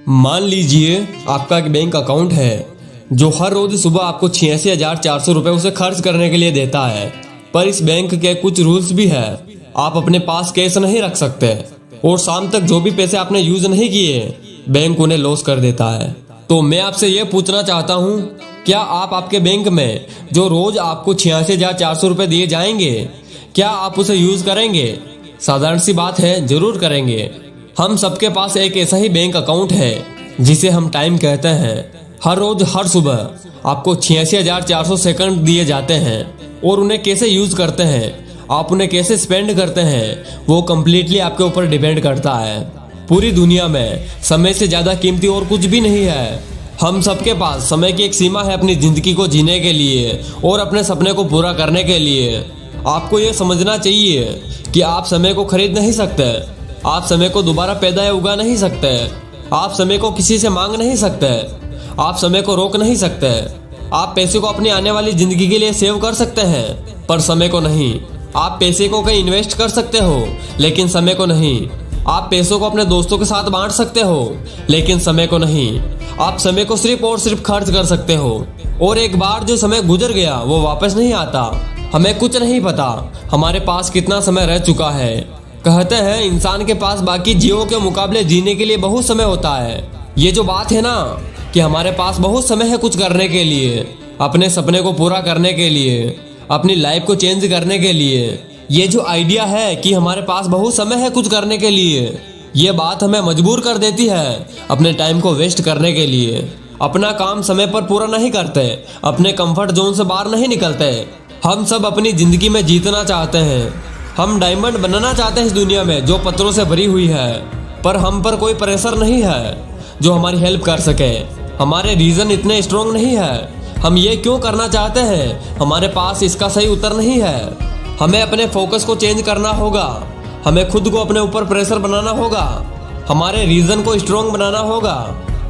मान लीजिए आपका एक बैंक अकाउंट है जो हर रोज सुबह आपको 86,400 रुपए उसे खर्च करने के लिए देता है। पर इस बैंक के कुछ रूल्स भी है। आप अपने पास कैश नहीं रख सकते और शाम तक जो भी पैसे आपने यूज नहीं किए बैंक उन्हें लॉस कर देता है। तो मैं आपसे यह पूछना चाहता हूँ, क्या आप आपके बैंक में जो रोज आपको 86,400 रुपए दिए जाएंगे, क्या आप उसे यूज करेंगे? साधारण सी बात है, जरूर करेंगे। हम सबके पास एक ऐसा ही बैंक अकाउंट है जिसे हम टाइम कहते हैं। हर रोज हर सुबह आपको 86,400 सेकंड दिए जाते हैं और उन्हें कैसे यूज करते हैं, आप उन्हें कैसे स्पेंड करते हैं, वो कम्प्लीटली आपके ऊपर डिपेंड करता है। पूरी दुनिया में समय से ज्यादा कीमती और कुछ भी नहीं है। हम सबके पास समय की एक सीमा है अपनी जिंदगी को जीने के लिए और अपने सपने को पूरा करने के लिए। आपको ये समझना चाहिए कि आप समय को खरीद नहीं सकते, आप समय को दोबारा पैदा या उगा नहीं सकते, आप समय को किसी से मांग नहीं सकते, आप समय को रोक नहीं सकते। आप पैसे को अपनी आने वाली जिंदगी के लिए सेव कर सकते हैं पर समय को नहीं। आप पैसे को कहीं इन्वेस्ट कर सकते हो लेकिन समय को नहीं। आप पैसों को अपने दोस्तों के साथ बांट सकते हो लेकिन समय को नहीं। आप समय को सिर्फ और सिर्फ खर्च कर सकते हो और एक बार जो समय गुजर गया वो वापस नहीं आता। हमें कुछ नहीं पता हमारे पास कितना समय रह चुका है। कहते हैं इंसान के पास बाकी जीवों के मुकाबले जीने के लिए बहुत समय होता है। ये जो बात है ना कि हमारे पास बहुत समय है कुछ करने के लिए, अपने सपने को पूरा करने के लिए, अपनी लाइफ को चेंज करने के लिए, ये जो आइडिया है कि हमारे पास बहुत समय है कुछ करने के लिए, ये बात हमें मजबूर कर देती है अपने टाइम को वेस्ट करने के लिए। अपना काम समय पर पूरा नहीं करते, अपने कंफर्ट जोन से बाहर नहीं निकलते। हम सब अपनी जिंदगी में जीतना चाहते हैं, हम डायमंड बनना चाहते हैं इस दुनिया में जो पत्थरों से भरी हुई है, पर हम पर कोई प्रेशर नहीं है जो हमारी हेल्प कर सके। हमारे रीजन इतने स्ट्रॉन्ग नहीं है। हम ये क्यों करना चाहते हैं, हमारे पास इसका सही उत्तर नहीं है। हमें अपने फोकस को चेंज करना होगा, हमें खुद को अपने ऊपर प्रेशर बनाना होगा, हमारे रीजन को स्ट्रॉन्ग बनाना होगा,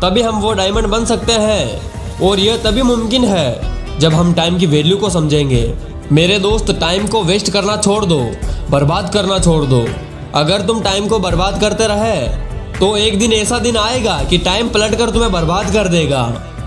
तभी हम वो डायमंड बन सकते हैं। और यह तभी मुमकिन है जब हम टाइम की वैल्यू को समझेंगे। मेरे दोस्त, टाइम को वेस्ट करना छोड़ दो, बर्बाद करना छोड़ दो। अगर तुम टाइम को बर्बाद करते रहे तो एक दिन ऐसा दिन आएगा कि टाइम पलट कर तुम्हें बर्बाद कर देगा।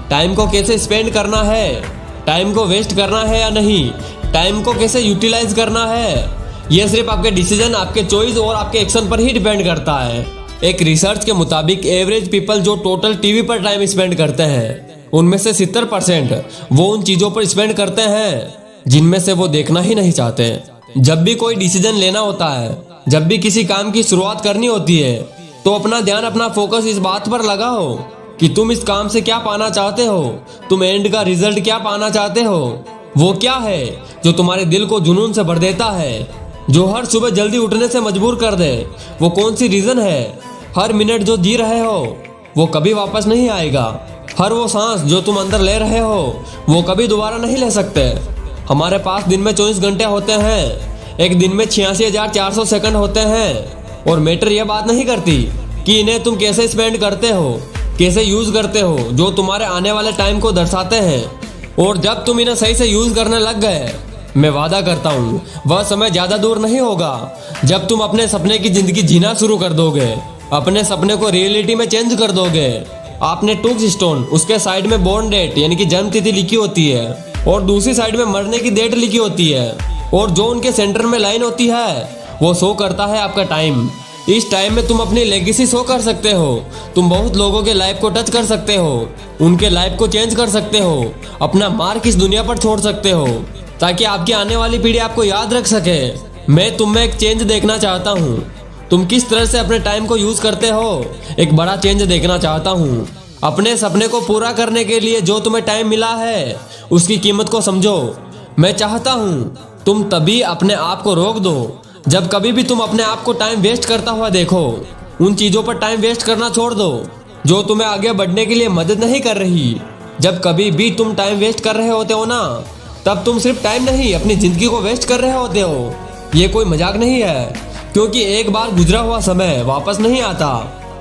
टाइम को कैसे स्पेंड करना है, टाइम को वेस्ट करना है या नहीं, टाइम को कैसे यूटिलाइज करना है, यह सिर्फ आपके डिसीजन, आपके चॉइस और आपके एक्शन पर ही डिपेंड करता है। एक रिसर्च के मुताबिक एवरेज पीपल जो टोटल टीवी पर टाइम स्पेंड करते हैं उनमें से 70% वो उन चीजों पर स्पेंड करते हैं जिनमें से वो देखना ही नहीं चाहते। जब भी कोई डिसीजन लेना होता है, जब भी किसी काम की शुरुआत करनी होती है, तो अपना ध्यान, अपना फोकस इस बात पर लगाओ कि तुम इस काम से क्या पाना चाहते हो, तुम एंड का रिजल्ट क्या पाना चाहते हो। वो क्या है जो तुम्हारे दिल को जुनून से भर देता है, जो हर सुबह जल्दी उठने से मजबूर कर दे। वो कौन सी रीजन है। हर मिनट जो जी रहे हो वो कभी वापस नहीं आएगा। हर वो सांस जो तुम अंदर ले रहे हो वो कभी दोबारा नहीं ले सकते। हमारे पास दिन में 24 घंटे होते हैं, एक दिन में 86,400 सेकंड होते हैं और मैटर यह बात नहीं करती कि इन्हें तुम कैसे स्पेंड करते हो, कैसे यूज करते हो, जो तुम्हारे आने वाले टाइम को दर्शाते हैं। और जब तुम इन्हें सही से यूज करने लग गए, मैं वादा करता हूँ वह समय ज्यादा दूर नहीं होगा जब तुम अपने सपने की जिंदगी जीना शुरू कर दोगे, अपने सपने को रियलिटी में चेंज कर दोगे। आपने टूक स्टोन, उसके साइड में बोर्न डेट यानी कि जन्म तिथि लिखी होती है और दूसरी साइड में मरने की डेट लिखी होती है, और जो उनके सेंटर में लाइन होती है वो शो करता है आपका टाइम। इस टाइम में तुम अपनी लेगेसी शो कर सकते हो, तुम बहुत लोगों के लाइफ को टच कर सकते हो, उनके लाइफ को चेंज कर सकते हो, अपना मार्क इस दुनिया पर छोड़ सकते हो ताकि आपकी आने वाली पीढ़ी आपको याद रख सके। मैं तुम में एक चेंज देखना चाहता हूँ। तुम किस तरह से अपने टाइम को यूज करते हो, एक बड़ा चेंज देखना चाहता हूँ। अपने सपने को पूरा करने के लिए जो तुम्हें टाइम मिला है उसकी कीमत को समझो। मैं चाहता हूँ तुम तभी अपने आप को रोक दो जब कभी भी तुम अपने आप को टाइम वेस्ट करता हुआ देखो। उन चीजों पर टाइम वेस्ट करना छोड़ दो जो तुम्हें आगे बढ़ने के लिए मदद नहीं कर रही। जब कभी भी तुम टाइम वेस्ट कर रहे होते हो ना, तब तुम सिर्फ टाइम नहीं अपनी जिंदगी को वेस्ट कर रहे होते हो। ये कोई मजाक नहीं है, क्योंकि एक बार गुजरा हुआ समय वापस नहीं आता।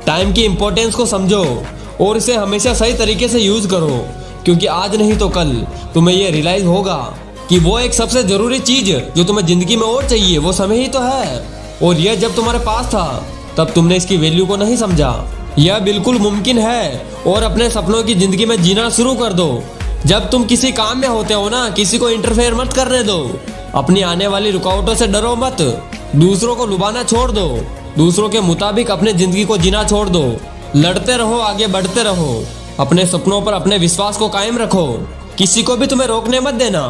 टाइम की इंपॉर्टेंस को समझो और इसे हमेशा सही तरीके से यूज करो, क्योंकि आज नहीं तो कल तुम्हें ये रियलाइज होगा कि वो एक सबसे जरूरी चीज जो तुम्हें जिंदगी में और चाहिए वो समय ही तो है। और यह जब तुम्हारे पास था तब तुमने इसकी वैल्यू को नहीं समझा। यह बिल्कुल मुमकिन है और अपने सपनों की जिंदगी में जीना शुरू कर दो। जब तुम किसी काम में होते हो ना, किसी को इंटरफेयर मत करने दो। अपनी आने वाली रुकावटों से डरो मत। दूसरों को लुभाना छोड़ दो। दूसरों के मुताबिक अपने जिंदगी को जीना छोड़ दो। लड़ते रहो, आगे बढ़ते रहो। अपने सपनों पर अपने विश्वास को कायम रखो। किसी को भी तुम्हें रोकने मत देना।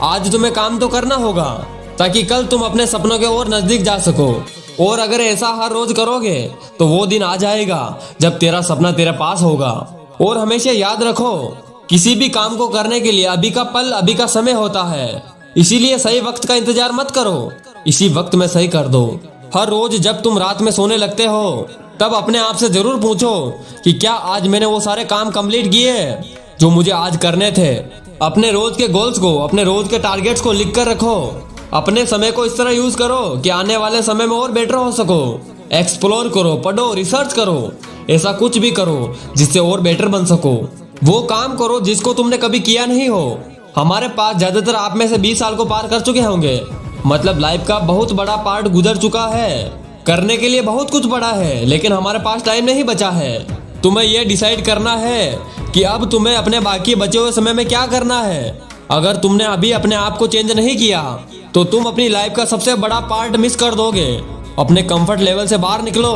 आज तुम्हें काम तो करना होगा ताकि कल तुम अपने सपनों के और नजदीक जा सको। और अगर ऐसा हर रोज करोगे तो वो दिन आ जाएगा जब तेरा सपना तेरे पास होगा। और हमेशा याद रखो, किसी भी काम को करने के लिए अभी का पल, अभी का समय होता है। इसीलिए सही वक्त का इंतजार मत करो, इसी वक्त में सही कर दो। हर रोज जब तुम रात में सोने लगते हो तब अपने आप से जरूर पूछो कि क्या आज मैंने वो सारे काम कंप्लीट किए जो मुझे आज करने थे। अपने रोज के गोल्स को, अपने रोज के टारगेट्स को लिख कर रखो। अपने समय को इस तरह यूज करो कि आने वाले समय में और बेटर हो सको। एक्सप्लोर करो, पढ़ो, रिसर्च करो। ऐसा कुछ भी करो जिससे और बेटर बन सको। वो काम करो जिसको तुमने कभी किया नहीं हो। हमारे पास ज्यादातर आप में से 20 साल को पार कर चुके होंगे, मतलब लाइफ का बहुत बड़ा पार्ट गुजर चुका है। करने के लिए बहुत कुछ बड़ा है, लेकिन हमारे पास टाइम नहीं बचा है। तुम्हें यह डिसाइड करना है कि अब तुम्हें अपने बाकी बचे हुए समय में क्या करना है। अगर तुमने अभी अपने आप को चेंज नहीं किया तो तुम अपनी लाइफ का सबसे बड़ा पार्ट मिस कर दोगे। अपने कंफर्ट लेवल से बाहर निकलो।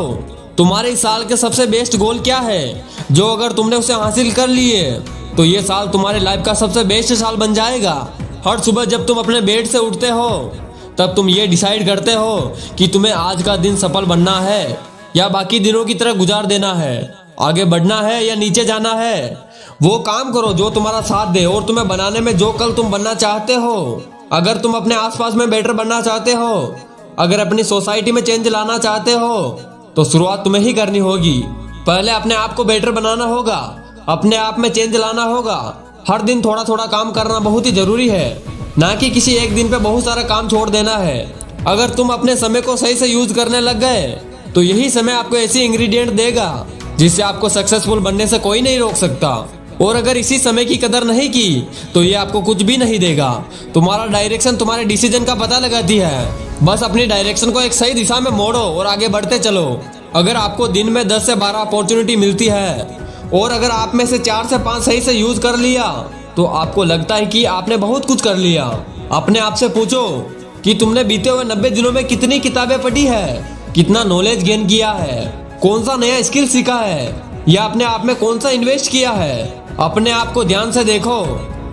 तुम्हारे इस साल के सबसे बेस्ट गोल क्या है, जो अगर तुमने उसे हासिल कर लिए तो ये साल तुम्हारे लाइफ का सबसे बेस्ट साल बन जाएगा। हर सुबह जब तुम अपने बेड से उठते हो तब तुम ये डिसाइड करते हो कि तुम्हें आज का दिन सफल बनना है या बाकी दिनों की तरह गुजार देना है। आगे बढ़ना है या नीचे जाना है। वो काम करो जो तुम्हारा साथ दे और तुम्हें बनाने में जो कल तुम बनना चाहते हो। अगर तुम अपने आसपास में बेटर बनना चाहते हो, अगर अपनी सोसाइटी में चेंज लाना चाहते हो तो शुरुआत तुम्हें ही करनी होगी। पहले अपने आप को बेटर बनाना होगा, अपने आप में चेंज लाना होगा। हर दिन थोड़ा थोड़ा काम करना बहुत ही जरूरी है, ना कि किसी एक दिन पे बहुत सारा काम छोड़ देना है। अगर तुम अपने समय को सही से यूज करने लग गए तो यही समय आपको ऐसी इंग्रेडिएंट देगा जिससे आपको सक्सेसफुल बनने से कोई नहीं रोक सकता। और अगर इसी समय की कदर नहीं की तो ये आपको कुछ भी नहीं देगा। तुम्हारा डायरेक्शन तुम्हारे डिसीजन का पता लगाती है। बस अपनी डायरेक्शन को एक सही दिशा में मोड़ो और आगे बढ़ते चलो। अगर आपको दिन में 10 से 12 अपॉर्चुनिटी मिलती है और अगर आप में से 4 से 5 सही से यूज कर लिया तो आपको लगता है कि आपने बहुत कुछ कर लिया। अपने आप से पूछो कि तुमने बीते हुए 90 दिनों में कितनी किताबें पढ़ी है, कितना नॉलेज गेन किया है, कौन सा नया स्किल सीखा है या अपने आप में कौन सा इन्वेस्ट किया है। अपने आप को ध्यान से देखो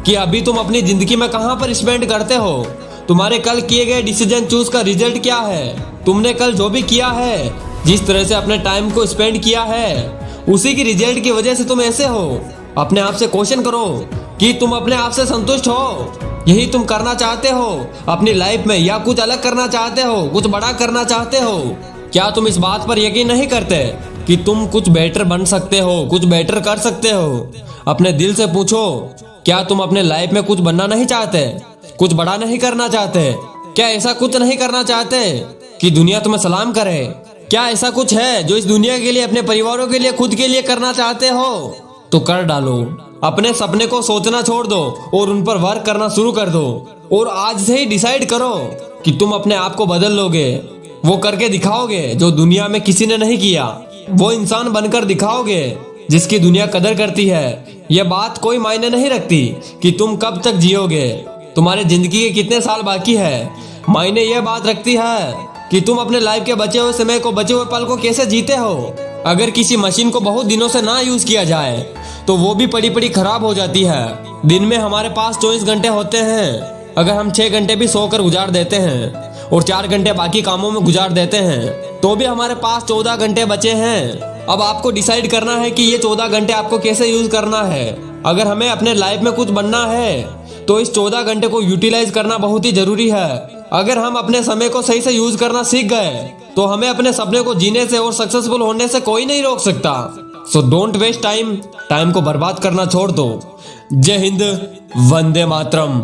कि अभी तुम अपनी जिंदगी में कहां पर स्पेंड करते हो। तुम्हारे कल किए गए डिसीजन चूज का रिजल्ट क्या है। तुमने कल जो भी किया है, जिस तरह से अपने टाइम को स्पेंड किया है, उसी की रिजल्ट की वजह से तुम ऐसे हो। अपने आप से क्वेश्चन करो कि तुम अपने आप से संतुष्ट हो। यही तुम करना चाहते हो अपनी लाइफ में या कुछ अलग करना चाहते हो, कुछ बड़ा करना चाहते हो। क्या तुम इस बात पर यकीन नहीं करते कि तुम कुछ बेटर बन सकते हो, कुछ बेटर कर सकते हो। अपने दिल से पूछो, क्या तुम अपने लाइफ में कुछ बनना नहीं चाहते, कुछ बड़ा नहीं करना चाहते। क्या ऐसा कुछ नहीं करना चाहते कि दुनिया तुम्हें सलाम करे। क्या ऐसा कुछ है जो इस दुनिया के लिए, अपने परिवारों के लिए, खुद के लिए करना चाहते हो तो कर डालो। अपने सपने को सोचना छोड़ दो और उन पर वर्क करना शुरू कर दो। और आज से ही डिसाइड करो कि तुम अपने आप को बदल लोगे। वो करके दिखाओगे जो दुनिया में किसी ने नहीं किया। वो इंसान बनकर दिखाओगे जिसकी दुनिया कदर करती है। यह बात कोई मायने नहीं रखती कि तुम कब तक जियोगे, तुम्हारे जिंदगी के कितने साल बाकी है। मायने यह बात रखती है कि तुम अपने लाइफ के बचे हुए समय को, बचे हुए पल को कैसे जीते हो। अगर किसी मशीन को बहुत दिनों से ना यूज किया जाए तो वो भी पड़ी पड़ी खराब हो जाती है। दिन में हमारे पास 24 घंटे होते हैं। अगर हम 6 घंटे भी सोकर गुजार देते हैं और 4 घंटे बाकी कामों में गुजार देते हैं तो भी हमारे पास 14 घंटे बचे हैं। अब आपको डिसाइड करना है कि ये 14 घंटे आपको कैसे यूज करना है। अगर हमें अपने लाइफ में कुछ बनना है तो इस 14 घंटे को यूटिलाइज करना बहुत ही जरूरी है। अगर हम अपने समय को सही से यूज करना सीख गए तो हमें अपने सपने को जीने से और सक्सेसफुल होने से कोई नहीं रोक सकता। So don't waste time, time को बर्बाद करना छोड़ दो। जय हिंद, वंदे मातरम।